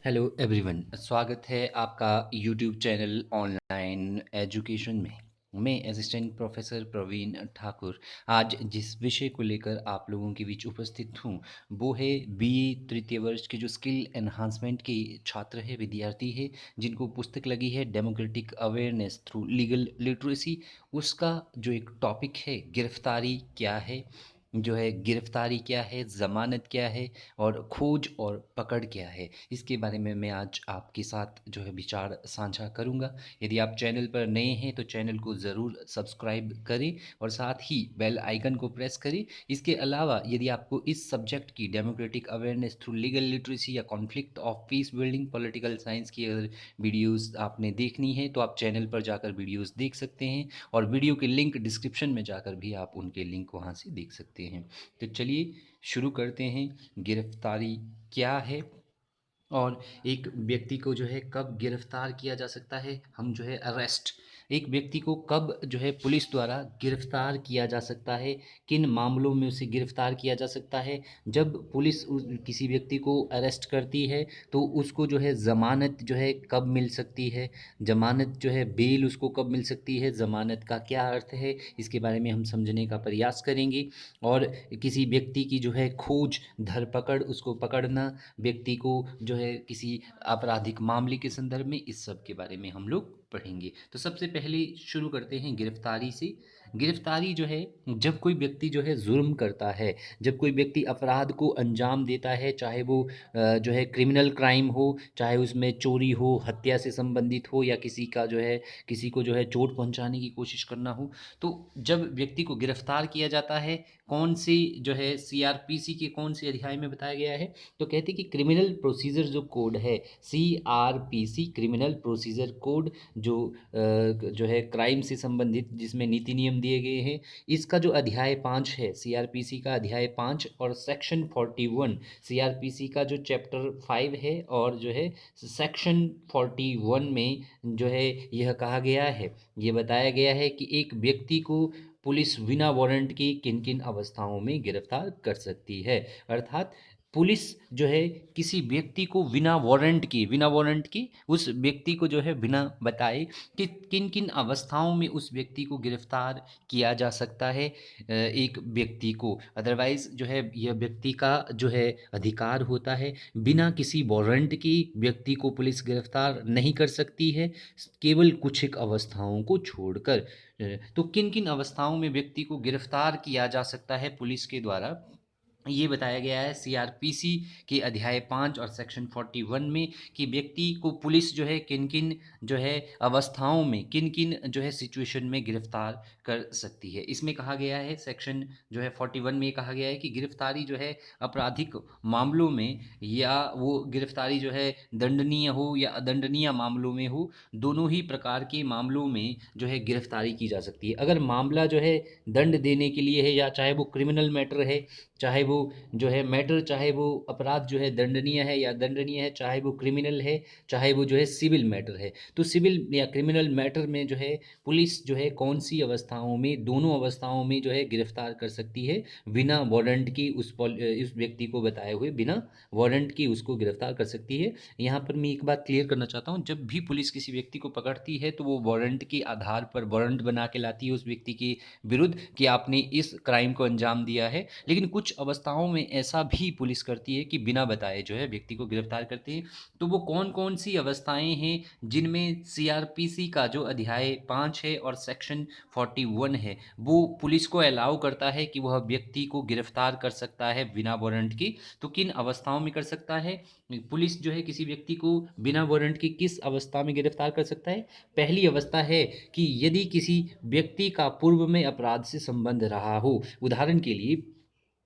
Hello everyone, स्वागत है आपका यूट्यूब चैनल ऑनलाइन एजुकेशन में। मैं असिस्टेंट प्रोफेसर प्रवीण ठाकुर आज जिस विषय को लेकर आप लोगों के बीच उपस्थित हूँ वो है बीए तृतीय वर्ष के जो स्किल एनहांसमेंट के छात्र है, विद्यार्थी है, जिनको पुस्तक लगी है democratic awareness through legal literacy. उसका जो एक टॉपिक है गिरफ्तारी क्या है, जो है गिरफ्तारी क्या है, ज़मानत क्या है और खोज और पकड़ क्या है, इसके बारे में मैं आज आपके साथ जो है विचार साझा करूंगा। यदि आप चैनल पर नए हैं तो चैनल को ज़रूर सब्सक्राइब करें और साथ ही बेल आइकन को प्रेस करें। इसके अलावा यदि आपको इस सब्जेक्ट की democratic awareness through legal literacy या conflict of peace building political science की अगर वीडियोस आपने देखनी है तो आप चैनल पर जाकर वीडियोस देख सकते हैं और वीडियो के लिंक डिस्क्रिप्शन में जाकर भी आप उनके लिंक वहाँ से देख सकते हैं। तो चलिए शुरू करते हैं। गिरफ्तारी क्या है और एक व्यक्ति को जो है कब गिरफ्तार किया जा सकता है, हम जो है अरेस्ट, एक व्यक्ति को कब जो है पुलिस द्वारा गिरफ्तार किया जा सकता है, किन मामलों में उसे गिरफ्तार किया जा सकता है। जब पुलिस किसी व्यक्ति को अरेस्ट करती है तो उसको जो है ज़मानत जो है कब मिल सकती है, ज़मानत जो है बेल उसको कब मिल सकती है, ज़मानत का क्या अर्थ है, इसके बारे में हम समझने का प्रयास करेंगे। और किसी व्यक्ति की जो है खोज, धरपकड़, उसको पकड़ना, व्यक्ति को जो है किसी आपराधिक मामले के संदर्भ में, इस सब के बारे में हम लोग पढ़ेंगे। तो सबसे पहले शुरू करते हैं गिरफ्तारी से। गिरफ्तारी जो है जब कोई व्यक्ति जो है जुर्म करता है, जब कोई व्यक्ति अपराध को अंजाम देता है, चाहे वो जो है क्रिमिनल क्राइम हो, चाहे उसमें चोरी हो, हत्या से संबंधित हो या किसी का जो है किसी को जो है चोट पहुंचाने की कोशिश करना हो, तो जब व्यक्ति को गिरफ्तार किया जाता है, कौन सी जो है सीआरपीसी के कौन से अध्याय में बताया गया है, तो कहते हैं कि क्रिमिनल प्रोसीजर जो कोड है, सीआरपीसी क्रिमिनल प्रोसीजर कोड, जो है क्राइम से संबंधित जिसमें नीति नियम दिए गए हैं, इसका जो अध्याय 5 है, सीआरपीसी का अध्याय 5 और सेक्शन 41, सीआरपीसी का जो चैप्टर 5 है और जो है सेक्शन 41 में जो है यह कहा गया है, ये बताया गया है कि एक व्यक्ति को पुलिस बिना वारंट के किन किन अवस्थाओं में गिरफ्तार कर सकती है। अर्थात पुलिस जो है किसी व्यक्ति को बिना वारंट के उस व्यक्ति को जो है बिना बताए कि किन किन अवस्थाओं में उस व्यक्ति को गिरफ्तार किया जा सकता है, एक व्यक्ति को। अदरवाइज जो है यह व्यक्ति का जो है अधिकार होता है, बिना किसी वारंट के व्यक्ति को पुलिस गिरफ्तार नहीं कर सकती है, केवल कुछ एक अवस्थाओं को छोड़कर। तो किन किन अवस्थाओं में व्यक्ति को गिरफ्तार किया जा सकता है पुलिस के द्वारा, ये बताया गया है सीआरपीसी के अध्याय 5 और सेक्शन 41 में, कि व्यक्ति को पुलिस जो है किन किन जो है अवस्थाओं में, किन किन जो है सिचुएशन में गिरफ्तार कर सकती है। इसमें कहा गया है, सेक्शन जो है 41 में कहा गया है कि गिरफ्तारी जो है आपराधिक मामलों में, या वो गिरफ्तारी जो है दंडनीय हो या अदंडनीय मामलों में हो, दोनों ही प्रकार के मामलों में जो है गिरफ्तारी की जा सकती है। अगर मामला जो है दंड देने के लिए है, या चाहे वो क्रिमिनल मैटर है, चाहे वो जो है मैटर, चाहे वो अपराध जो है दंडनीय है या दंडनीय है, चाहे वो क्रिमिनल है, चाहे वो जो है सिविल मैटर है, तो सिविल या क्रिमिनल मैटर में जो है पुलिस जो है कौन सी अवस्थाओं में, दोनों अवस्थाओं में जो है गिरफ्तार कर सकती है, बिना वारंट की उस व्यक्ति को बताए हुए, बिना वारंट की उसको गिरफ्तार कर सकती है। यहाँ पर मैं एक बात क्लियर करना चाहता हूँ, जब भी पुलिस किसी व्यक्ति को पकड़ती है तो वो वारंट के आधार पर वारंट बना के लाती है उस व्यक्ति के विरुद्ध कि आपने इस क्राइम को अंजाम दिया है। लेकिन कुछ अवस्थाओं में ऐसा भी पुलिस करती है कि बिना बताए जो है व्यक्ति को गिरफ्तार करती है। तो वो कौन कौन सी अवस्थाएं हैं जिनमें सीआरपीसी का जो अध्याय 5 है और सेक्शन 41 है वो पुलिस को अलाउ करता है कि वह व्यक्ति को गिरफ्तार कर सकता है बिना वारंट की। तो किन अवस्थाओं में कर सकता है पुलिस जो है किसी व्यक्ति को बिना वारंट की, किस अवस्था में गिरफ्तार कर सकता है? पहली अवस्था है कि यदि किसी व्यक्ति का पूर्व में अपराध से संबंध रहा हो, उदाहरण के लिए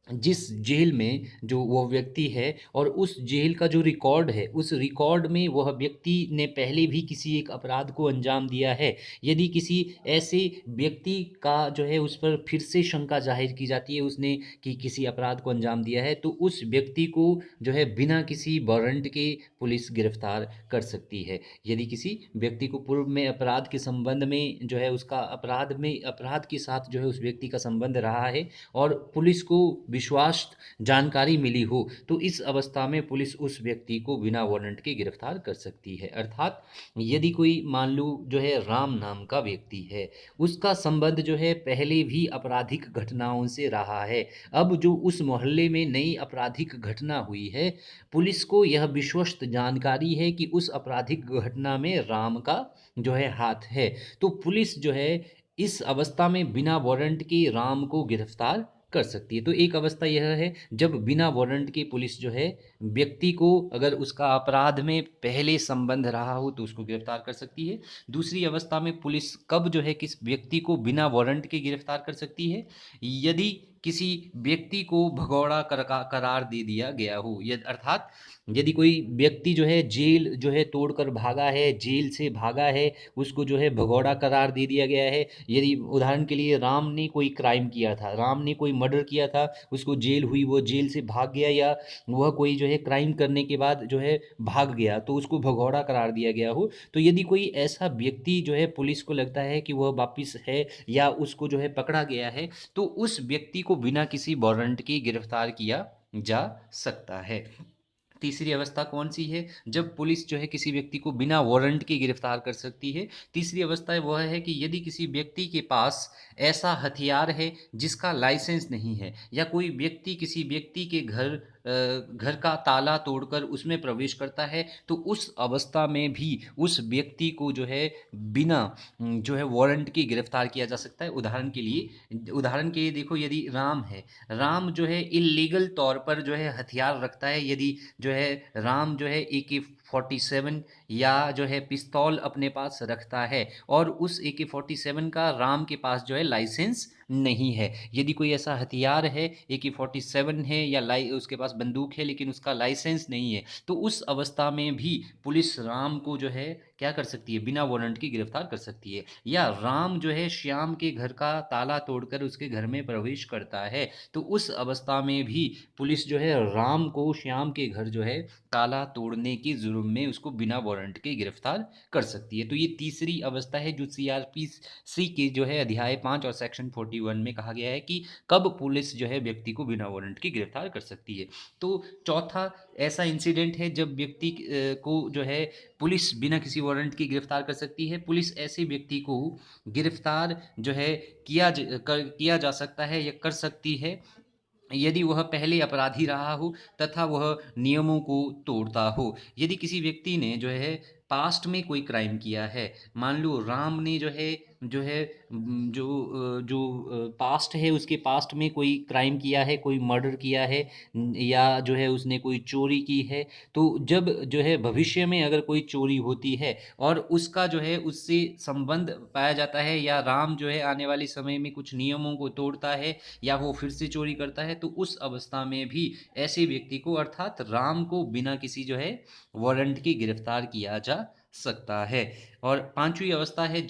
जिस जेल में जो वह व्यक्ति है और उस जेल का जो रिकॉर्ड है, उस रिकॉर्ड में वह व्यक्ति ने पहले भी किसी एक अपराध को अंजाम दिया है, यदि किसी ऐसे व्यक्ति का जो है उस पर फिर से शंका जाहिर की जाती है उसने कि किसी अपराध को अंजाम दिया है, तो उस व्यक्ति को जो है बिना किसी वारंट के पुलिस गिरफ्तार कर सकती है। यदि किसी व्यक्ति को पूर्व में अपराध के संबंध में जो है उसका अपराध के साथ जो है उस व्यक्ति का संबंध रहा है और पुलिस को विश्वास जानकारी मिली हो, तो इस अवस्था में पुलिस उस व्यक्ति को बिना वारंट के गिरफ्तार कर सकती है। अर्थात यदि कोई मान लो जो है राम नाम का व्यक्ति है, उसका संबंध जो है पहले भी आपराधिक घटनाओं से रहा है, अब जो उस मोहल्ले में नई आपराधिक घटना हुई है, पुलिस को यह विश्वस्त जानकारी है कि उस आपराधिक घटना में राम का जो है हाथ है, तो पुलिस जो है इस अवस्था में बिना वारंट के राम को गिरफ्तार कर सकती है। तो एक अवस्था यह है जब बिना वारंट के पुलिस जो है व्यक्ति को, अगर उसका अपराध में पहले संबंध रहा हो तो उसको गिरफ्तार कर सकती है। दूसरी अवस्था में पुलिस कब जो है किस व्यक्ति को बिना वारंट के गिरफ्तार कर सकती है, यदि किसी व्यक्ति को भगौड़ा करार दे दिया गया हो, अर्थात यदि कोई व्यक्ति जो है जेल जो है तोड़कर भागा है, जेल से भागा है, उसको जो है भगौड़ा करार दे दिया गया है। यदि उदाहरण के लिए राम ने कोई क्राइम किया था, राम ने कोई मर्डर किया था, उसको जेल हुई, वो जेल से भाग गया, या वह कोई जो है क्राइम करने के बाद जो है भाग गया, तो उसको भगौड़ा करार दिया गया हो, तो यदि कोई ऐसा व्यक्ति जो है पुलिस को लगता है कि वह वापिस है या उसको जो है पकड़ा गया है, तो उस व्यक्ति को बिना किसी वारंट के गिरफ्तार किया जा सकता है। तीसरी अवस्था कौन सी है, जब पुलिस जो है किसी व्यक्ति को बिना वारंट के गिरफ्तार कर सकती है। तीसरी अवस्था वह है कि यदि किसी व्यक्ति के पास ऐसा हथियार है जिसका लाइसेंस नहीं है, या कोई व्यक्ति किसी व्यक्ति के घर का ताला तोड़कर उसमें प्रवेश करता है, तो उस अवस्था में भी उस व्यक्ति को जो है बिना जो है वारंट के गिरफ्तार किया जा सकता है। उदाहरण के लिए देखो, यदि राम है, राम जो है इलीगल तौर पर जो है हथियार रखता है, यदि जो है राम जो है AK-47 या जो है पिस्तौल अपने पास रखता है, और उस AK-47 का राम के पास जो है लाइसेंस नहीं है, यदि कोई ऐसा हथियार है, AK-47 है या उसके पास बंदूक है लेकिन उसका लाइसेंस नहीं है, तो उस अवस्था में भी पुलिस राम को जो है क्या कर सकती है, बिना वारंट की गिरफ्तार कर सकती है। या राम जो है श्याम के घर का ताला तोड़कर उसके घर में प्रवेश करता है, तो उस अवस्था में भी पुलिस जो है राम को श्याम के घर जो है ताला तोड़ने के जुर्म में उसको बिना वारंट के गिरफ्तार कर सकती है। तो ये तीसरी अवस्था है जो CRPC के जो है अध्याय 5 और सेक्शन 41 में कहा गया है कि कब पुलिस जो है व्यक्ति को बिना वारंट के गिरफ्तार कर सकती है। तो चौथा ऐसा इंसिडेंट है जब व्यक्ति को जो है पुलिस बिना किसी वारंट के गिरफ्तार कर सकती है। पुलिस ऐसे व्यक्ति को गिरफ्तार जो है किया जा सकता है या कर सकती है यदि वह पहले अपराधी रहा हो तथा वह नियमों को तोड़ता हो। यदि किसी व्यक्ति ने जो है पास्ट में कोई क्राइम किया है, मान लो राम ने जो पास्ट है उसके पास्ट में कोई क्राइम किया है, कोई मर्डर किया है, या जो है उसने कोई चोरी की है, तो जब जो है भविष्य में अगर कोई चोरी होती है और उसका जो है उससे संबंध पाया जाता है, या राम जो है आने वाले समय में कुछ नियमों को तोड़ता है या वो फिर से चोरी करता है, तो उस अवस्था में भी ऐसे व्यक्ति को अर्थात राम को बिना किसी जो है वारंट के गिरफ्तार किया जा सकता है। और पांचवी अवस्था है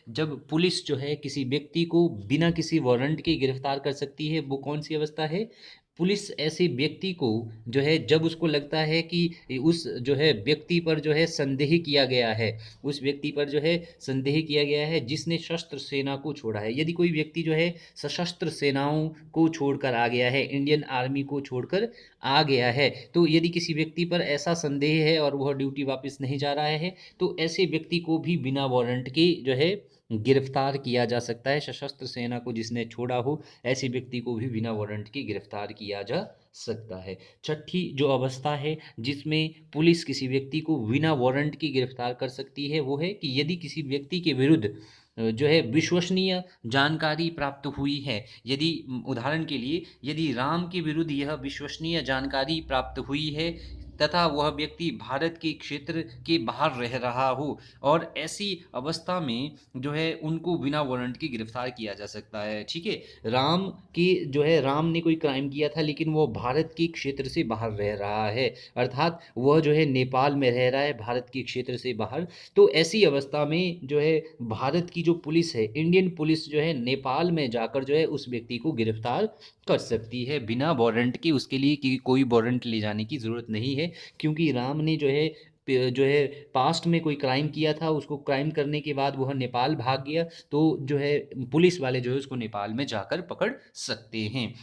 जब पुलिस जो है किसी व्यक्ति को बिना किसी वारंट के गिरफ्तार कर सकती है। वो कौन सी अवस्था है, पुलिस ऐसे व्यक्ति को जो है जब उसको लगता है कि उस जो है व्यक्ति पर जो है संदेह किया गया है, उस व्यक्ति पर जो है संदेह किया गया है जिसने शस्त्र सेना को छोड़ा है। यदि कोई व्यक्ति जो है सशस्त्र सेनाओं को छोड़कर आ गया है, इंडियन आर्मी को छोड़कर आ गया है, तो यदि किसी व्यक्ति पर ऐसा संदेह है और वह ड्यूटी वापस नहीं जा रहा है, तो ऐसे व्यक्ति को भी बिना वारंट के जो है गिरफ्तार किया जा सकता है। सशस्त्र सेना को जिसने छोड़ा हो, ऐसे व्यक्ति को भी बिना वारंट के गिरफ्तार किया जा सकता है। छठी जो अवस्था है जिसमें पुलिस किसी व्यक्ति को बिना वारंट के गिरफ्तार कर सकती है, वो है कि यदि किसी व्यक्ति के विरुद्ध जो है विश्वसनीय जानकारी प्राप्त हुई है। यदि उदाहरण के लिए यदि राम के विरुद्ध यह विश्वसनीय जानकारी प्राप्त हुई है तथा वह व्यक्ति भारत के क्षेत्र के बाहर रह रहा हो, और ऐसी अवस्था में जो है उनको बिना वारंट के गिरफ्तार किया जा सकता है। ठीक है, राम ने कोई क्राइम किया था लेकिन वो भारत के क्षेत्र से बाहर रह रहा है, अर्थात वह जो है नेपाल में रह रहा है भारत के क्षेत्र से बाहर। तो ऐसी अवस्था में जो है भारत की जो पुलिस है, इंडियन पुलिस जो है नेपाल में जाकर जो है उस व्यक्ति को गिरफ्तार कर सकती है बिना वारंट के। उसके लिए कि कोई वारंट ले जाने की ज़रूरत नहीं है, क्योंकि राम ने जो है पास्ट में कोई क्राइम किया था, उसको क्राइम करने के बाद वह नेपाल भाग गया, तो जो है पुलिस वाले जो है उसको नेपाल में जाकर पकड़ सकते हैं।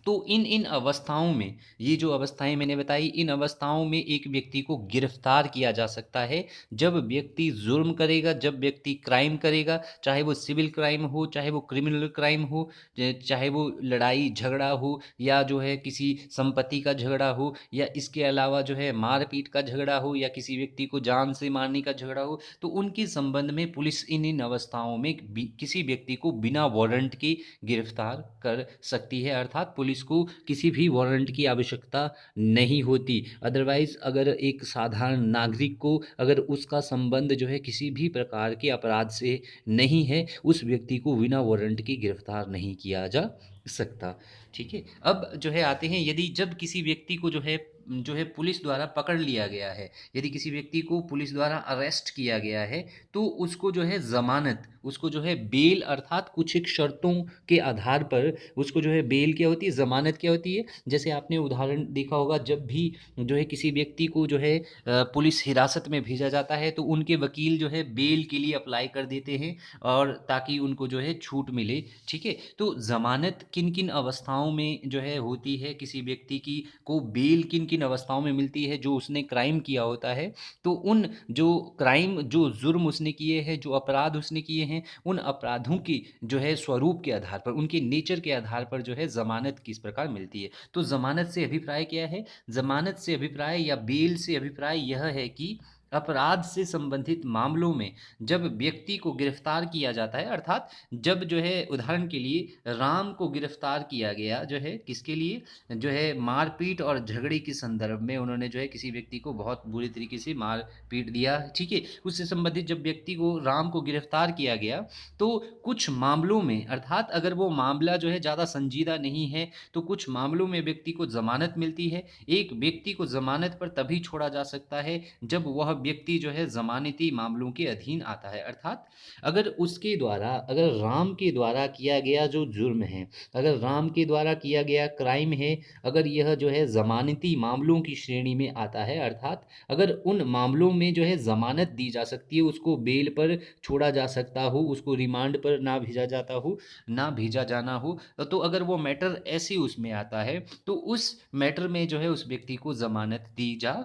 तो इन अवस्थाओं में, ये जो अवस्थाएँ मैंने बताई, इन अवस्थाओं में एक व्यक्ति को गिरफ्तार किया जा सकता है। जब व्यक्ति जुर्म करेगा, जब व्यक्ति क्राइम करेगा, चाहे वो सिविल क्राइम हो, चाहे वो क्रिमिनल क्राइम हो, चाहे वो लड़ाई झगड़ा हो, या जो है किसी संपत्ति का झगड़ा हो, या इसके अलावा जो है मारपीट का झगड़ा हो, या किसी व्यक्ति को जान से मारने का झगड़ा हो, तो उनके संबंध में पुलिस इन अवस्थाओं में किसी व्यक्ति को बिना वारंट के गिरफ्तार कर सकती है। अर्थात पुलिस को किसी भी वारंट की आवश्यकता नहीं होती। अदरवाइज अगर एक साधारण नागरिक को अगर उसका संबंध जो है किसी भी प्रकार के अपराध से नहीं है, उस व्यक्ति को बिना वारंट के गिरफ्तार नहीं किया जा सकता। ठीक है, अब जो है आते हैं, यदि जब किसी व्यक्ति को जो है पुलिस द्वारा पकड़ लिया गया है, यदि किसी व्यक्ति को पुलिस द्वारा अरेस्ट किया गया है, तो उसको जो है ज़मानत, उसको जो है बेल, अर्थात कुछ एक शर्तों के आधार पर उसको जो है बेल क्या होती है, ज़मानत क्या होती है। जैसे आपने उदाहरण देखा होगा, जब भी जो है किसी व्यक्ति को जो है पुलिस हिरासत में भेजा जाता है, तो उनके वकील जो है बेल के लिए अप्लाई कर देते हैं, और ताकि उनको जो है छूट मिले। ठीक है, तो ज़मानत किन किन अवस्थाओं में जो है होती है, किसी व्यक्ति की को बेल किन किन अवस्थाओं में मिलती है, जो उसने क्राइम किया होता है, तो उन जो क्राइम, जो जुर्म उसने किए हैं, जो अपराध उसने किए हैं, उन अपराधों की जो है स्वरूप के आधार पर, उनके नेचर के आधार पर जो है ज़मानत किस प्रकार मिलती है। तो ज़मानत से अभिप्राय क्या है? ज़मानत से अभिप्राय या बेल से अभिप्राय यह है कि अपराध से संबंधित मामलों में जब व्यक्ति को गिरफ्तार किया जाता है, अर्थात जब जो है उदाहरण के लिए राम को गिरफ्तार किया गया, जो है किसके लिए, जो है मारपीट और झगड़े के संदर्भ में, उन्होंने जो है किसी व्यक्ति को बहुत बुरी तरीके से मार पीट दिया। ठीक है, उससे संबंधित जब व्यक्ति को, राम को गिरफ्तार किया गया, तो कुछ मामलों में, अर्थात अगर वो मामला जो है ज़्यादा संजीदा नहीं है, तो कुछ मामलों में व्यक्ति को ज़मानत मिलती है। एक व्यक्ति को ज़मानत पर तभी छोड़ा जा सकता है जब वह व्यक्ति जो है ज़मानती मामलों के अधीन आता है। अर्थात अगर उसके द्वारा, अगर राम के द्वारा किया गया जो जुर्म है, अगर राम के द्वारा किया गया क्राइम है, अगर यह जो है ज़मानती मामलों की श्रेणी में आता है, अर्थात अगर उन मामलों में जो है ज़मानत दी जा सकती है, उसको बेल पर छोड़ा जा सकता हो, उसको रिमांड पर ना भेजा जाता हो, ना भेजा जाना हो, तो अगर वो मैटर ऐसे उसमें आता है, तो उस मैटर में जो है उस व्यक्ति को ज़मानत दी जा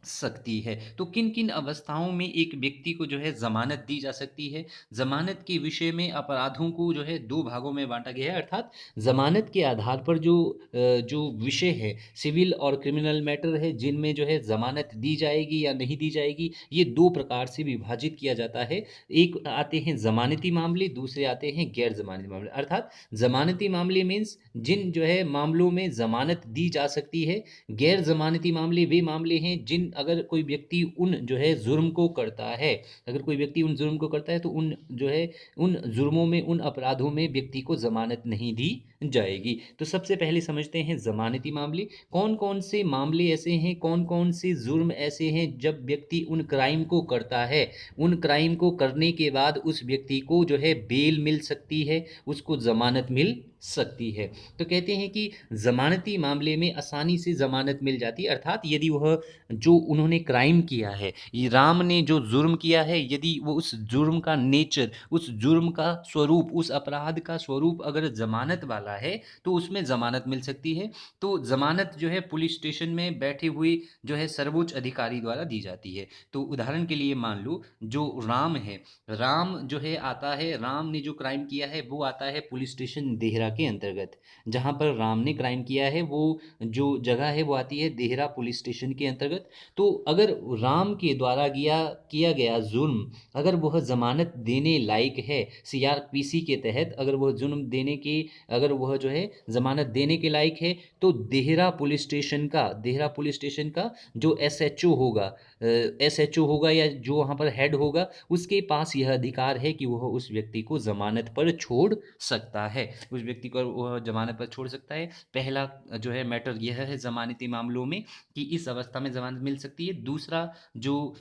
सकती है। तो किन-किन अवस्थाओं में एक व्यक्ति को जो है ज़मानत दी जा सकती है? ज़मानत के विषय में अपराधों को जो है 2 भागों में बाँटा गया है, अर्थात ज़मानत के आधार पर जो विषय है, सिविल और क्रिमिनल मैटर है, जिनमें जो है ज़मानत दी जाएगी या नहीं दी जाएगी, ये 2 प्रकार से विभाजित किया जाता है। एक आते हैं ज़मानती मामले, दूसरे आते हैं गैर ज़मानती मामले। अर्थात ज़मानती मामले मीन्स जिन जो है मामलों में ज़मानत दी जा सकती है। गैर ज़मानती मामले वे मामले हैं जिन, अगर कोई व्यक्ति उन जो है जुर्म को करता है, अगर कोई व्यक्ति उन जुर्म को करता है, तो उन जो है उन जुर्मों में, उन अपराधों में व्यक्ति को ज़मानत नहीं दी जाएगी। तो सबसे पहले समझते हैं ज़मानती मामले। कौन-कौन से मामले ऐसे हैं, कौन-कौन से जुर्म ऐसे हैं जब व्यक्ति उन क्राइम को करता है, उन क्राइम को करने के बाद उस व्यक्ति को जो है बेल मिल सकती है, उसको ज़मानत मिल सकती है। तो कहते हैं कि ज़मानती मामले में आसानी से ज़मानत मिल जाती है, अर्थात यदि वह जो उन्होंने क्राइम किया है, ये राम ने जो जुर्म किया है, यदि वो उस जुर्म का नेचर, उस जुर्म का स्वरूप, उस अपराध का स्वरूप अगर ज़मानत वाला है, तो उसमें ज़मानत मिल सकती है। तो ज़मानत जो है पुलिस स्टेशन में बैठे हुए जो है सर्वोच्च अधिकारी द्वारा दी जाती है। तो उदाहरण के लिए मान लो, जो राम है, राम जो है आता है, राम ने जो क्राइम किया है वो आता है पुलिस स्टेशन देहरा के अंतर्गत। जहाँ पर राम ने क्राइम किया है, वो जो जगह है वो आती है देहरा पुलिस स्टेशन के अंतर्गत। तो अगर राम के द्वारा किया गया जुर्म, अगर वह ज़मानत देने लायक है, सीआरपीसी के तहत अगर वह जुर्म देने की, अगर वह जो है ज़मानत देने के लायक है, तो देहरा पुलिस स्टेशन का जो एसएचओ होगा, एसएचओ होगा या जो वहाँ पर हेड होगा, उसके पास यह अधिकार है कि वह उस व्यक्ति को ज़मानत पर छोड़ सकता है, उस व्यक्ति को वह ज़मानत पर छोड़ सकता है। पहला जो है मैटर यह है ज़मानती मामलों में, कि इस अवस्था में ज़मानत मिल सकती है। दूसरा जो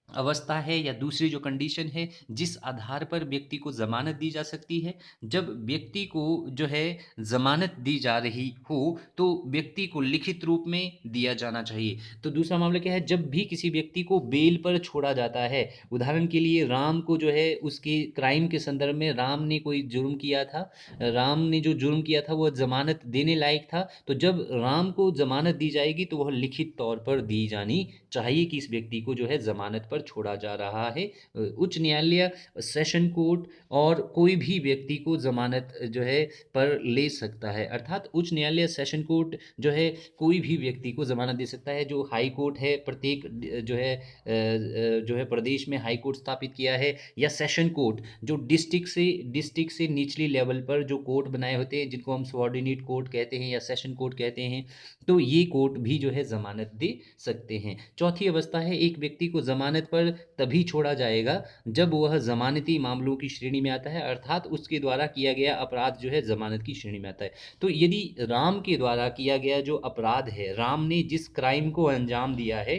अवस्था है या दूसरी जो कंडीशन है जिस आधार पर व्यक्ति को ज़मानत दी जा सकती है। जब व्यक्ति को जो है ज़मानत दी जा रही हो तो व्यक्ति को लिखित रूप में दिया जाना चाहिए। तो दूसरा मामला क्या है, जब भी किसी व्यक्ति को बेल पर छोड़ा जाता है, उदाहरण के लिए राम को जो है उसके क्राइम के संदर्भ में राम ने कोई जुर्म किया था, राम ने जो जुर्म किया था वो ज़मानत देने लायक था, तो जब राम को ज़मानत दी जाएगी तो वह लिखित तौर पर दी जानी चाहिए कि इस व्यक्ति को जो है ज़मानत पर छोड़ा जा रहा है। उच्च न्यायालय, सेशन कोर्ट और कोई भी व्यक्ति को ज़मानत जो है पर ले सकता है। अर्थात उच्च न्यायालय, सेशन कोर्ट जो है कोई भी व्यक्ति को ज़मानत दे सकता है। जो हाई कोर्ट है प्रत्येक जो है प्रदेश में हाई कोर्ट स्थापित किया है, या सेशन कोर्ट जो डिस्ट्रिक्ट से निचली लेवल पर जो कोर्ट बनाए होते हैं जिनको हम सबऑर्डिनेट कोर्ट कहते हैं या सेशन कोर्ट कहते हैं, तो ये कोर्ट भी जो है ज़मानत दे सकते हैं। चौथी अवस्था है, एक व्यक्ति को ज़मानत पर तभी छोड़ा जाएगा जब वह ज़मानती मामलों की श्रेणी में आता है, अर्थात उसके द्वारा किया गया अपराध जो है ज़मानत की श्रेणी में आता है। तो यदि राम के द्वारा किया गया जो अपराध है, राम ने जिस क्राइम को अंजाम दिया है,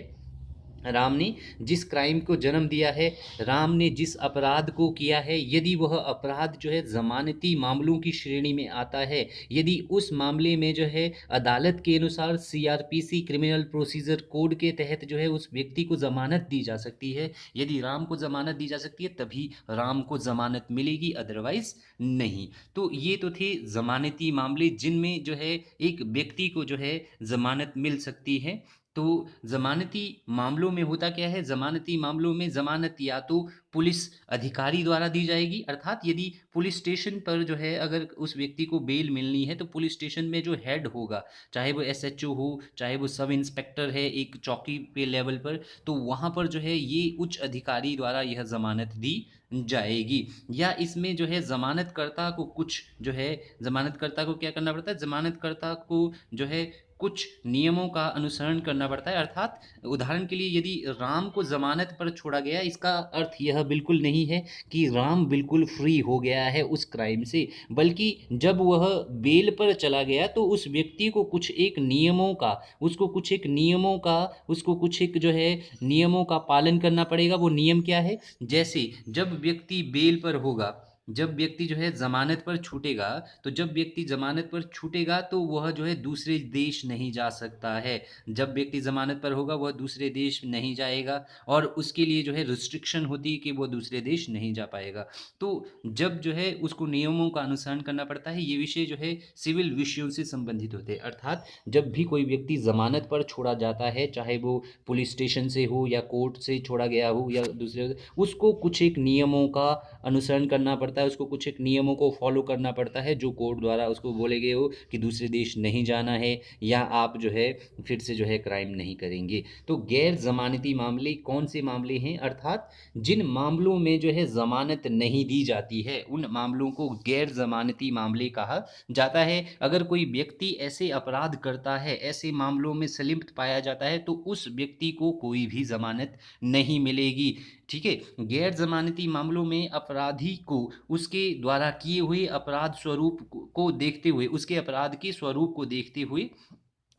राम ने जिस क्राइम को जन्म दिया है, राम ने जिस अपराध को किया है, यदि वह अपराध जो है ज़मानती मामलों की श्रेणी में आता है, यदि उस मामले में जो है अदालत के अनुसार सीआरपीसी क्रिमिनल प्रोसीजर कोड के तहत जो है उस व्यक्ति को ज़मानत दी जा सकती है, यदि राम को ज़मानत दी जा सकती है तभी राम को ज़मानत मिलेगी, अदरवाइज़ नहीं। तो ये तो थे ज़मानती मामले जिनमें जो है एक व्यक्ति को जो है ज़मानत मिल सकती है। तो ज़मानती मामलों में होता क्या है, ज़मानती मामलों में ज़मानत या तो पुलिस अधिकारी द्वारा दी जाएगी, अर्थात यदि पुलिस स्टेशन पर जो है अगर उस व्यक्ति को बेल मिलनी है तो पुलिस स्टेशन में जो हेड होगा, चाहे वो एसएचओ हो, चाहे वो सब इंस्पेक्टर है एक चौकी पे लेवल पर, तो वहाँ पर जो है ये उच्च अधिकारी द्वारा यह ज़मानत दी जाएगी। या इसमें जो है ज़मानतकर्ता को कुछ जो है, ज़मानतकर्ता को क्या करना पड़ता है, ज़मानतकर्ता को जो है कुछ नियमों का अनुसरण करना पड़ता है। अर्थात उदाहरण के लिए यदि राम को ज़मानत पर छोड़ा गया, इसका अर्थ यह बिल्कुल नहीं है कि राम बिल्कुल फ्री हो गया है उस क्राइम से, बल्कि जब वह बेल पर चला गया तो उस व्यक्ति को कुछ एक नियमों का, उसको कुछ एक जो है नियमों का पालन करना पड़ेगा। वो नियम क्या है, जैसे जब व्यक्ति बेल पर होगा, जब व्यक्ति जो है ज़मानत पर छूटेगा, तो जब व्यक्ति ज़मानत पर छूटेगा तो वह जो है दूसरे देश नहीं जा सकता है। जब व्यक्ति ज़मानत पर होगा वह दूसरे देश नहीं जाएगा और उसके लिए जो है रिस्ट्रिक्शन होती है कि वो दूसरे देश नहीं जा पाएगा। तो जब जो है उसको नियमों का अनुसरण करना पड़ता है, ये विषय जो है सिविल विषयों से संबंधित होते हैं। अर्थात जब भी कोई व्यक्ति ज़मानत पर छोड़ा जाता है, चाहे वो पुलिस स्टेशन से हो या कोर्ट से छोड़ा गया हो या दूसरे, उसको कुछ एक नियमों का अनुसरण करना पड़ता है, उसको कुछ एक नियमों को फॉलो करना पड़ता है जो कोर्ट द्वारा उसको बोले गए हो कि दूसरे देश नहीं जाना है या आप जो है फिर से जो है क्राइम नहीं करेंगे। तो गैर ज़मानती मामले कौन से मामले हैं, अर्थात जिन मामलों में जो है ज़मानत नहीं दी जाती है उन मामलों को गैर ज़मानती मामले कहा जाता है। अगर कोई व्यक्ति ऐसे अपराध करता है, ऐसे मामलों में संलिप्त पाया जाता है, तो उस व्यक्ति को कोई भी ज़मानत नहीं मिलेगी। ठीक है, गैर जमानती मामलों में अपराधी को उसके द्वारा किए हुए अपराध स्वरूप को देखते हुए, उसके अपराध के स्वरूप को देखते हुए,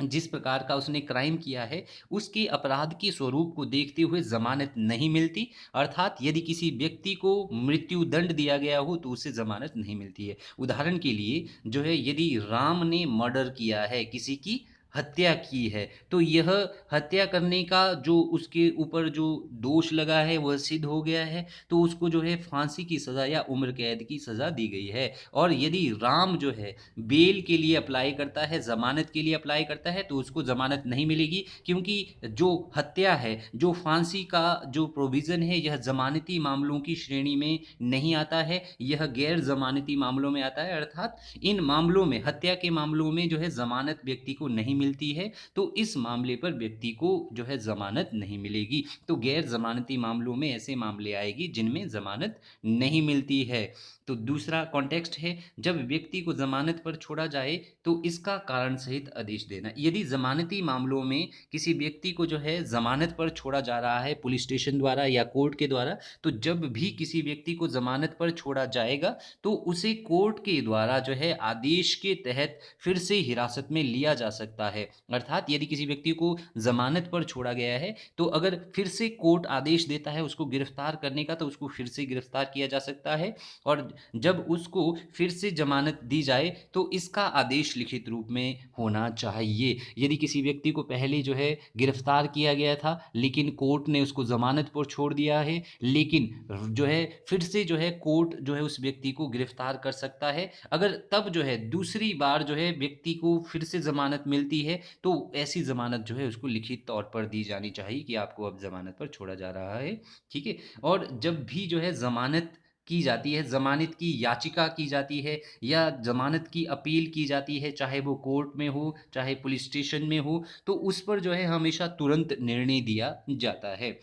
जिस प्रकार का उसने क्राइम किया है उसके अपराध के स्वरूप को देखते हुए जमानत नहीं मिलती। अर्थात यदि किसी व्यक्ति को मृत्यु दंड दिया गया हो तो उसे जमानत नहीं मिलती है। उदाहरण के लिए जो है, यदि राम ने मर्डर किया है, किसी की हत्या की है, तो यह हत्या करने का जो उसके ऊपर जो दोष लगा है वह सिद्ध हो गया है, तो उसको जो है फांसी की सज़ा या उम्र कैद की सज़ा दी गई है। और यदि राम जो है बेल के लिए अप्लाई करता है, ज़मानत के लिए अप्लाई करता है, तो उसको ज़मानत नहीं मिलेगी, क्योंकि जो हत्या है, जो फांसी का जो प्रोविज़न है, यह ज़मानती मामलों की श्रेणी में नहीं आता है, यह गैर ज़मानती मामलों में आता है। अर्थात इन मामलों में, हत्या के मामलों में जो है ज़मानत व्यक्ति को नहीं मिलती है, तो इस मामले पर व्यक्ति को जो है ज़मानत नहीं मिलेगी। तो गैर ज़मानती मामलों में ऐसे मामले आएगी जिनमें ज़मानत नहीं मिलती है। तो दूसरा कॉन्टेक्स्ट है, जब व्यक्ति को ज़मानत पर छोड़ा जाए तो इसका कारण सहित आदेश देना। यदि ज़मानती मामलों में किसी व्यक्ति को जो है ज़मानत पर छोड़ा जा रहा है पुलिस स्टेशन द्वारा या कोर्ट के द्वारा, तो जब भी किसी व्यक्ति को ज़मानत पर छोड़ा जाएगा तो उसे कोर्ट के द्वारा जो है आदेश के तहत फिर से हिरासत में लिया जा सकता है। अर्थात यदि किसी व्यक्ति को ज़मानत पर छोड़ा गया है, तो अगर फिर से कोर्ट आदेश देता है उसको गिरफ्तार करने का, तो उसको फिर से गिरफ्तार किया जा सकता है। और जब उसको फिर से ज़मानत दी जाए, तो इसका आदेश लिखित रूप में होना चाहिए। यदि किसी व्यक्ति को पहले जो है गिरफ्तार किया गया था, लेकिन कोर्ट ने उसको ज़मानत पर छोड़ दिया है, लेकिन जो है फिर से जो है कोर्ट जो है उस व्यक्ति को गिरफ्तार कर सकता है। अगर तब जो है दूसरी बार जो है व्यक्ति को फिर से ज़मानत मिलती है, तो ऐसी ज़मानत जो है उसको लिखित तौर पर दी जानी चाहिए कि आपको अब ज़मानत पर छोड़ा जा रहा है, ठीक है? और जब भी जो है ज़मानत की जाती है, ज़मानत की याचिका की जाती है या ज़मानत की अपील की जाती है, चाहे वो कोर्ट में हो, चाहे पुलिस स्टेशन में हो, तो उस पर जो है हमेशा तुरंत निर्णय दिया जाता है।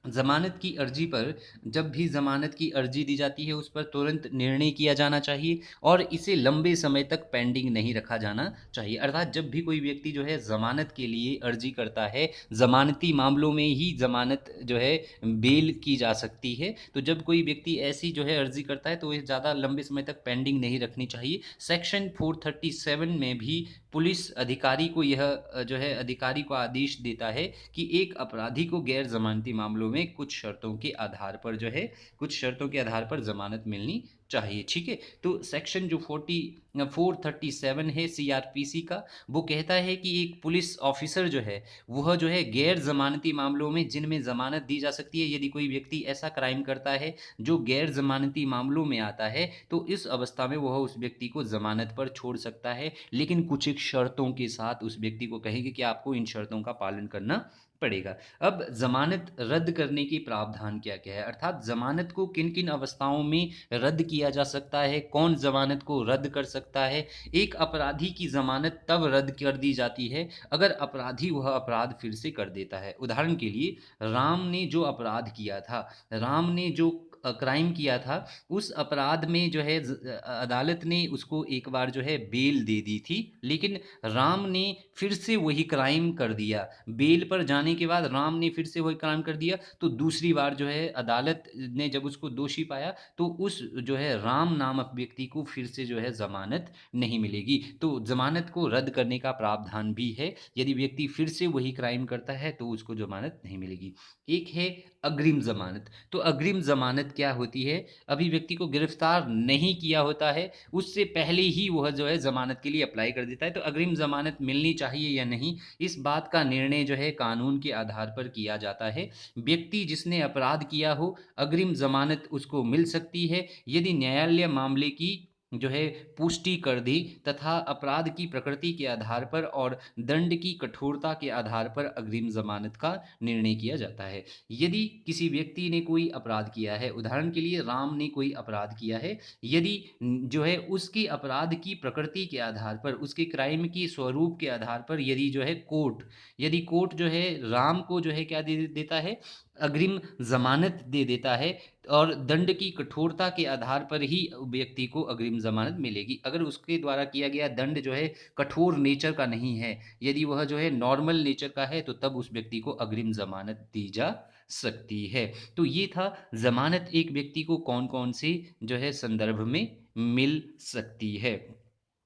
ज़मानत की अर्जी पर जब भी ज़मानत की अर्जी दी जाती है, उस पर तुरंत निर्णय किया जाना चाहिए और इसे लंबे समय तक पेंडिंग नहीं रखा जाना चाहिए। अर्थात जब भी कोई व्यक्ति जो है ज़मानत के लिए अर्जी करता है, ज़मानती मामलों में ही ज़मानत जो है बेल की जा सकती है। तो जब कोई व्यक्ति ऐसी जो है अर्जी करता है, तो ये ज़्यादा लंबे समय तक पेंडिंग नहीं रखनी चाहिए। सेक्शन 437 में भी पुलिस अधिकारी को यह जो है अधिकारी को आदेश देता है कि एक अपराधी को गैर ज़मानती मामलों में कुछ शर्तों के आधार पर जो है कुछ शर्तों के आधार पर ज़मानत मिलनी चाहिए, ठीक है? तो सेक्शन जो 437 है सीआरपीसी का, वो कहता है कि एक पुलिस ऑफिसर जो है, वह जो है गैर ज़मानती मामलों में जिनमें ज़मानत दी जा सकती है, यदि कोई व्यक्ति ऐसा क्राइम करता है जो गैर ज़मानती मामलों में आता है, तो इस अवस्था में वह उस व्यक्ति को ज़मानत पर छोड़ सकता है, लेकिन कुछ एक शर्तों के साथ उस व्यक्ति को कहेंगे कि आपको इन शर्तों का पालन करना पड़ेगा। अब ज़मानत रद्द करने के प्रावधान क्या-क्या है? अर्थात ज़मानत को किन-किन अवस्थाओं में रद्द किया जा सकता है? कौन ज़मानत को रद्द कर सकता है? एक अपराधी की ज़मानत तब रद्द कर दी जाती है, अगर अपराधी वह अपराध फिर से कर देता है। उदाहरण के लिए, राम ने जो अपराध किया था, राम ने जो क्राइम किया था, उस अपराध में जो है अदालत ने उसको एक बार जो है बेल दे दी थी, लेकिन राम ने फिर से वही क्राइम कर दिया। बेल पर जाने के बाद राम ने फिर से वही क्राइम कर दिया, तो दूसरी बार जो है अदालत ने जब उसको दोषी पाया, तो उस जो है राम नामक व्यक्ति को फिर से जो है ज़मानत नहीं मिलेगी। तो ज़मानत को रद्द करने का प्रावधान भी है, यदि व्यक्ति फिर से वही क्राइम करता है, तो उसको ज़मानत नहीं मिलेगी। एक है अग्रिम ज़मानत। तो अग्रिम ज़मानत क्या होती है? अभी व्यक्ति को गिरफ्तार नहीं किया होता है, उससे पहले ही वह जो है ज़मानत के लिए अप्लाई कर देता है, तो अग्रिम ज़मानत मिलनी चाहिए या नहीं, इस बात का निर्णय जो है कानून के आधार पर किया जाता है। व्यक्ति जिसने अपराध किया हो, अग्रिम ज़मानत उसको मिल सकती है, यदि न्यायालय मामले की जो है पुष्टि कर दी तथा अपराध की प्रकृति के आधार पर और दंड की कठोरता के आधार पर अग्रिम ज़मानत का निर्णय किया जाता है। यदि किसी व्यक्ति ने कोई अपराध किया है, उदाहरण के लिए राम ने कोई अपराध किया है, यदि जो है उसकी अपराध की प्रकृति के आधार पर, उसके क्राइम की स्वरूप के आधार पर यदि कोर्ट जो है राम को जो है क्या दे देता है, अग्रिम ज़मानत दे देता है और दंड की कठोरता के आधार पर ही व्यक्ति को अग्रिम ज़मानत मिलेगी। अगर उसके द्वारा किया गया दंड जो है कठोर नेचर का नहीं है, यदि वह जो है नॉर्मल नेचर का है, तो तब उस व्यक्ति को अग्रिम ज़मानत दी जा सकती है। तो ये था ज़मानत एक व्यक्ति को कौन-कौन से जो है संदर्भ में मिल सकती है।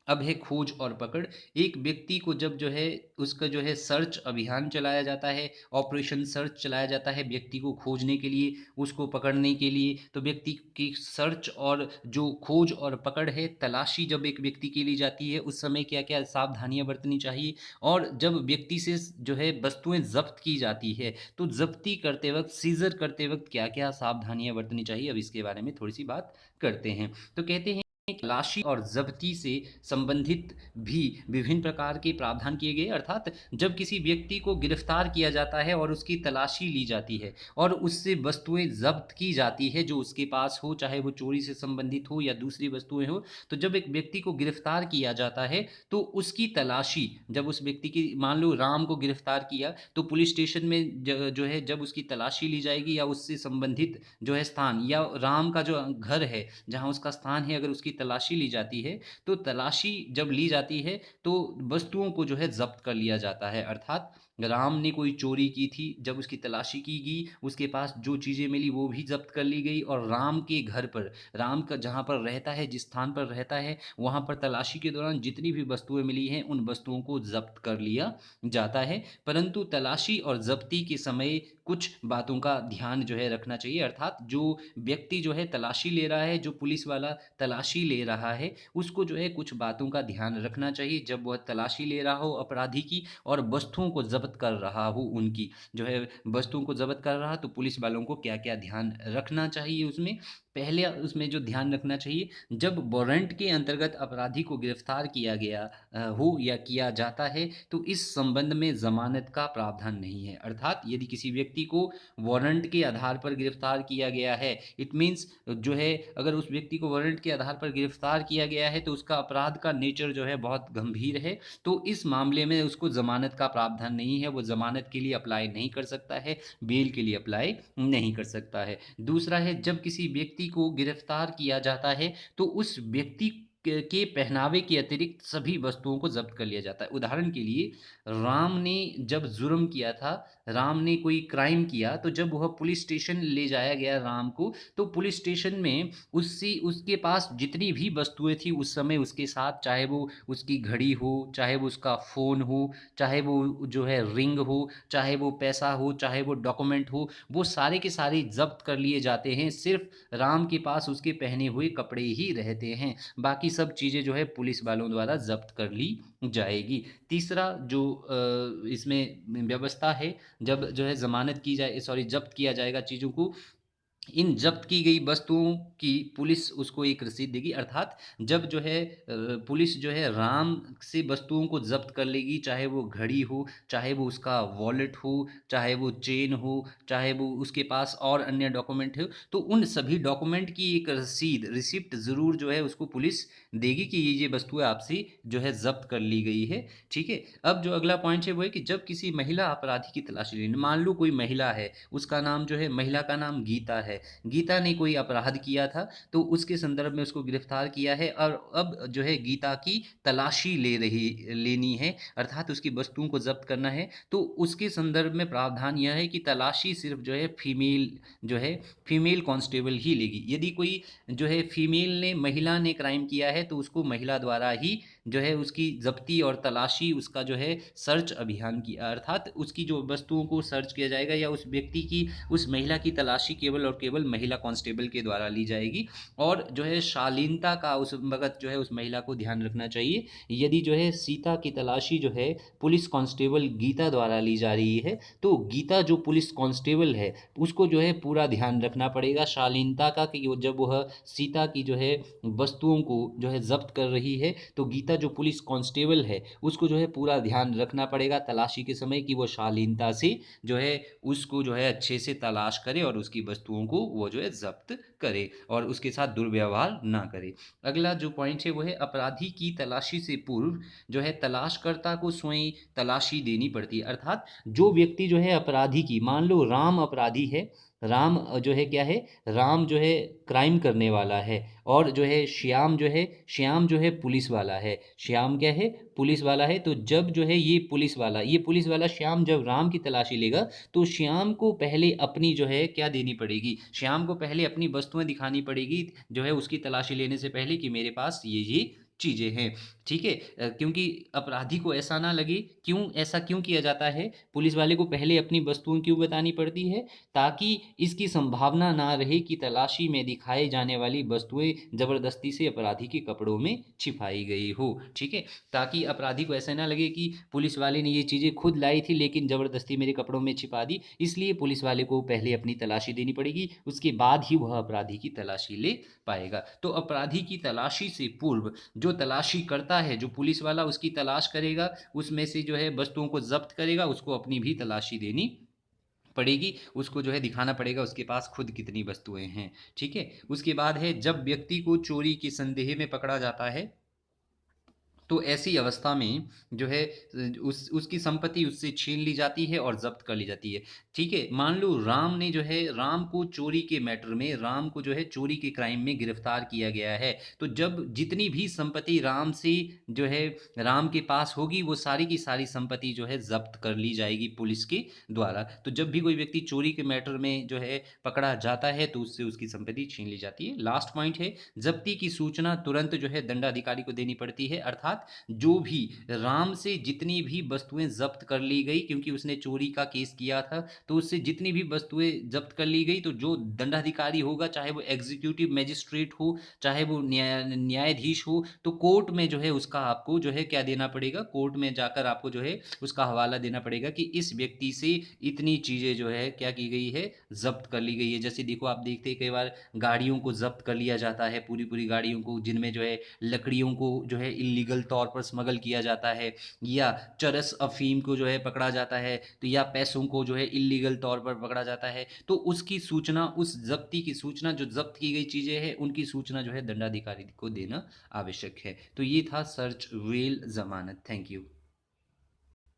अब है खोज और पकड़। एक व्यक्ति को जब जो है उसका जो है सर्च अभियान चलाया जाता है, ऑपरेशन सर्च चलाया जाता है व्यक्ति को खोजने के लिए, उसको पकड़ने के लिए, तो व्यक्ति की सर्च और जो खोज और पकड़ है, तलाशी जब एक व्यक्ति की ली जाती है, उस समय क्या-क्या सावधानियाँ बरतनी चाहिए और जब व्यक्ति से जो है वस्तुएँ ज़ब्त की जाती है, तो ज़ब्ती करते वक़्त, सीज़र करते वक़्त क्या-क्या सावधानियाँ बरतनी चाहिए, अब इसके बारे में थोड़ी-सी बात करते हैं। तो कहते हैं तलाशी और ज़ब्ती से संबंधित भी विभिन्न प्रकार के प्रावधान किए गए, अर्थात जब किसी व्यक्ति को गिरफ्तार किया जाता है और उसकी तलाशी ली जाती है और उससे वस्तुएं ज़ब्त की जाती है जो उसके पास हो, चाहे वो चोरी से संबंधित हो या दूसरी वस्तुएं हो, तो जब एक व्यक्ति को गिरफ्तार किया जाता है, तो उसकी तलाशी, जब उस व्यक्ति की, मान लो राम को गिरफ्तार किया, तो पुलिस स्टेशन में जो है जब उसकी तलाशी ली जाएगी या उससे संबंधित जो है स्थान या राम का जो घर है जहाँ उसका स्थान है, अगर उसकी तलाशी ली जाती है, तो तलाशी जब ली जाती है, तो वस्तुओं को जो है ज़ब्त कर लिया जाता है। अर्थात राम ने कोई चोरी की थी, जब उसकी तलाशी की गई, उसके पास जो चीज़ें मिली वो भी ज़ब्त कर ली गई और राम के घर पर, राम का जहाँ पर रहता है, जिस स्थान पर रहता है, वहाँ पर तलाशी के दौरान जितनी भी वस्तुएँ मिली हैं, उन वस्तुओं को ज़ब्त कर लिया जाता है। परंतु तलाशी और ज़ब्ती के समय कुछ बातों का ध्यान जो है रखना चाहिए, अर्थात जो व्यक्ति जो है तलाशी ले रहा है, जो पुलिस वाला तलाशी ले रहा है, उसको जो है कुछ बातों का ध्यान रखना चाहिए जब वह तलाशी ले रहा हो अपराधी की और वस्तुओं को ज़ब्त कर रहा हो, उनकी जो है वस्तुओं को ज़ब्त कर रहा, तो पुलिस वालों को क्या-क्या ध्यान रखना चाहिए उसमें? पहले उसमें जो ध्यान रखना चाहिए, जब वारंट के अंतर्गत अपराधी को गिरफ्तार किया गया हो या किया जाता है, तो इस संबंध में ज़मानत का प्रावधान नहीं है। अर्थात यदि किसी व्यक्ति को वारंट के आधार पर गिरफ्तार किया गया है, इट मीन्स जो है अगर उस व्यक्ति को वारंट के आधार पर गिरफ्तार किया गया है, तो उसका अपराध का नेचर जो है बहुत गंभीर है, तो इस मामले में उसको ज़मानत का प्रावधान नहीं है, वो ज़मानत के लिए अप्लाई नहीं कर सकता है, बेल के लिए अप्लाई नहीं कर सकता है। दूसरा है, जब किसी व्यक्ति को गिरफ्तार किया जाता है, तो उस व्यक्ति के पहनावे के अतिरिक्त सभी वस्तुओं को ज़ब्त कर लिया जाता है। उदाहरण के लिए, राम ने जब जुर्म किया था, राम ने कोई क्राइम किया, तो जब वह पुलिस स्टेशन ले जाया गया राम को, तो पुलिस स्टेशन में उसके पास जितनी भी वस्तुएं थी उस समय उसके साथ, चाहे वो उसकी घड़ी हो, चाहे वो उसका फ़ोन हो, चाहे वो जो है रिंग हो, चाहे वो पैसा हो, चाहे वो डॉक्यूमेंट हो, वो सारे के सारे जब्त कर लिए जाते हैं। सिर्फ राम के पास उसके पहने हुए कपड़े ही रहते हैं, बाकी सब चीज़ें जो है पुलिस वालों द्वारा जब्त कर ली जाएगी। तीसरा जो इसमें व्यवस्था है, जब जो है ज़मानत की जाए, सॉरी, जब्त किया जाएगा चीज़ों को, इन जब्त की गई वस्तुओं की पुलिस उसको एक रसीद देगी। अर्थात जब जो है पुलिस जो है राम से वस्तुओं को जब्त कर लेगी, चाहे वो घड़ी हो, चाहे वो उसका वॉलेट हो, चाहे वो चेन हो, चाहे वो उसके पास और अन्य डॉक्यूमेंट हो, तो उन सभी डॉक्यूमेंट की एक रसीद, रिसिप्ट ज़रूर जो है उसको पुलिस देगी कि ये वस्तुएं आपसे जो है जब्त कर ली गई है। ठीक है। अब जो अगला पॉइंट है वो है कि जब किसी महिला अपराधी की तलाशी लेनी, मान लो कोई महिला है, उसका नाम जो है, महिला का नाम गीता है, गीता ने कोई अपराध किया था, तो उसके संदर्भ में उसको गिरफ्तार किया है और अब जो है गीता की तलाशी लेनी है, अर्थात उसकी वस्तुओं को जब्त करना है। तो उसके संदर्भ में प्रावधान यह है कि तलाशी सिर्फ जो है जो है फीमेल कांस्टेबल ही लेगी। यदि कोई जो है फीमेल ने, महिला ने क्राइम किया है, तो उसको महिला द्वारा ही जो है उसकी जब्ती और तलाशी, उसका जो है सर्च अभियान की, अर्थात उसकी जो वस्तुओं को सर्च किया जाएगा या उस व्यक्ति की, उस महिला की तलाशी केवल और केवल महिला कांस्टेबल के द्वारा ली जाएगी। और जो है शालीनता का उस वक्त जो है उस महिला को ध्यान रखना चाहिए। यदि जो है सीता की तलाशी जो है पुलिस कांस्टेबल गीता द्वारा ली जा रही है, तो गीता जो पुलिस कांस्टेबल है उसको जो है पूरा ध्यान रखना पड़ेगा शालीनता का, कि जब वह सीता की जो है वस्तुओं को जो है जब्त कर रही है, तो गीता जो पुलिस कांस्टेबल है उसको जो है पूरा ध्यान रखना पड़ेगा तलाशी के समय, कि वो शालीनता से जो है उसको जो है अच्छे से तलाश करे और उसकी वस्तुओं को वो जो है जब्त करे और उसके साथ दुर्व्यवहार ना करे। अगला जो पॉइंट है वो है, अपराधी की तलाशी से पूर्व जो है तलाशकर्ता को स्वयं तलाशी देनी पड़ती है। अर्थात जो व्यक्ति जो है अपराधी की, मान लो राम अपराधी है, राम जो है क्या है, राम जो है क्राइम करने वाला है, और जो है श्याम जो है पुलिस वाला है, श्याम क्या है, पुलिस वाला है। तो जब जो है ये पुलिस वाला श्याम जब राम की तलाशी लेगा, तो श्याम को पहले अपनी जो है क्या देनी पड़ेगी, श्याम को पहले अपनी वस्तुएं दिखानी पड़ेगी जो है उसकी तलाशी लेने से पहले, कि मेरे पास ये चीज़ें हैं। ठीक है। क्योंकि अपराधी को ऐसा ना लगे, ऐसा क्यों किया जाता है, पुलिस वाले को पहले अपनी वस्तुएं क्यों बतानी पड़ती है, ताकि इसकी संभावना ना रहे कि तलाशी में दिखाई जाने वाली वस्तुएं ज़बरदस्ती से अपराधी के कपड़ों में छिपाई गई हो। ठीक है। ताकि अपराधी को ऐसा ना लगे कि पुलिस वाले ने ये चीज़ें खुद लाई थी लेकिन ज़बरदस्ती मेरे कपड़ों में छिपा दी, इसलिए पुलिस वाले को पहले अपनी तलाशी देनी पड़ेगी, उसके बाद ही वह अपराधी की तलाशी ले पाएगा। तो अपराधी की तलाशी से पूर्व जो तलाशी करता है, जो पुलिस वाला उसकी तलाश करेगा, उसमें से जो है वस्तुओं को जब्त करेगा, उसको अपनी भी तलाशी देनी पड़ेगी, उसको जो है दिखाना पड़ेगा उसके पास खुद कितनी वस्तुएं हैं। ठीक है। उसके बाद है, जब व्यक्ति को चोरी के संदेह में पकड़ा जाता है, तो ऐसी अवस्था में जो है उस उसकी संपत्ति उससे छीन ली जाती है और ज़ब्त कर ली जाती है। ठीक है? मान लो राम को चोरी के मैटर में राम को जो है चोरी के क्राइम में गिरफ्तार किया गया है। तो जब जितनी भी संपत्ति राम से जो है राम के पास होगी वो सारी की सारी संपत्ति जो है ज़ब्त कर ली जाएगी पुलिस के द्वारा। तो जब भी कोई व्यक्ति चोरी के मैटर में जो है पकड़ा जाता है तो उससे उसकी संपत्ति छीन ली जाती है। लास्ट पॉइंट है, ज़ब्ती की सूचना तुरंत जो है दंडाधिकारी को देनी पड़ती है, अर्थात जो भी राम से जितनी भी वस्तुएं जब्त कर ली गई, क्योंकि उसने चोरी का केस किया था, तो उससे जितनी भी वस्तुएं जब्त कर ली गई, तो जो दंडाधिकारी होगा, चाहे वो एग्जीक्यूटिव मजिस्ट्रेट हो, चाहे वो न्यायाधीश हो, तो कोर्ट में जो है उसका आपको जो है क्या देना पड़ेगा, कोर्ट में जाकर आपको जो है उसका हवाला देना पड़ेगा कि इस व्यक्ति से इतनी चीज़ें जो है क्या की गई है, जब्त कर ली गई है। जैसे देखो, आप देखते हैं कई बार गाड़ियों को जब्त कर लिया जाता है, पूरी पूरी गाड़ियों को, जिनमें जो है लकड़ियों को जो है इल्लीगल तौर पर स्मगल किया जाता है, या चरस अफीम को जो है पकड़ा जाता है, तो या पैसों को जो है इल्लीगल तौर पर पकड़ा जाता है, तो उसकी सूचना, उस जब्ती की सूचना, जो जब्त की गई चीज़ें हैं उनकी सूचना जो है दंडाधिकारी को देना आवश्यक है। तो ये था सर्च वेल जमानत। Thank you.